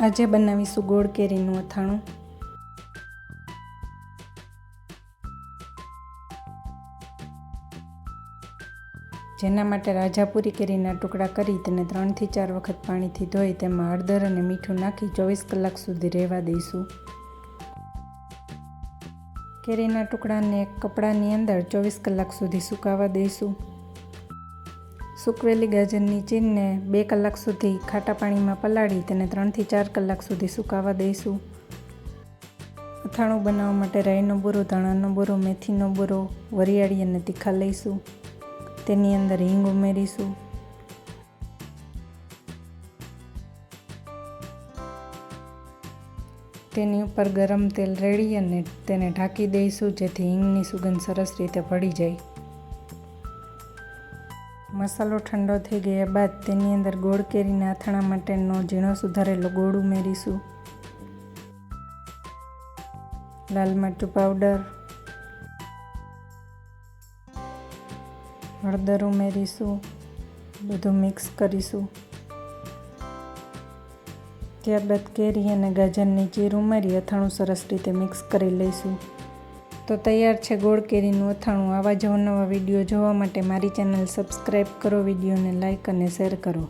આજે બનાવીશું ગોળ કેરીનું અથાણું। જેના માટે રાજાપુરી કેરીના ટુકડા કરી તેને 3 થી 4 વખત પાણીથી ધોઈ તેમાં હળદર અને મીઠું નાખી 24 કલાક સુધી રહેવા દઈશું। કેરીના ટુકડાને એક કપડાની અંદર 24 કલાક સુધી સુકાવા દઈશું। સૂકવેલી ગાજરની ચીરને 2 કલાક સુધી ખાટા પાણીમાં પલાળી તેને 3 થી 4 કલાક સુધી સુકાવા દઈશું। અથાણું બનાવવા માટે રાઈનો બૂરો, ધાણાનો બૂરો, મેથીનો બૂરો, વરિયાળી અને તીખા લઈશું। તેની અંદર હિંગ ઉમેરીશું। તેની ઉપર ગરમ તેલ રેડી અને તેને ઢાંકી દઈશું જેથી હિંગની સુગંધ સરસ રીતે ભળી જાય। મસાલો ઠંડો થઈ ગયા બાદ તેની અંદર ગોળ કેરીના અથાણા માટેનો ઝીણો સુધારેલો ગોળ ઉમેરીશું। લાલ મરચું પાવડર, હળદર ઉમેરીશું। બધું મિક્સ કરીશું। ત્યારબાદ કેરી અને ગાજરની ચીર ઉમેરી અથાણું સરસ રીતે મિક્સ કરી લઈશું। તો તૈયાર છે ગોળ કેરીનું અથાણું। આવા જ નવા વિડીયો જોવા માટે મારી ચેનલ સબસ્ક્રાઈબ કરો, વિડીયોને લાઈક અને શેર કરો।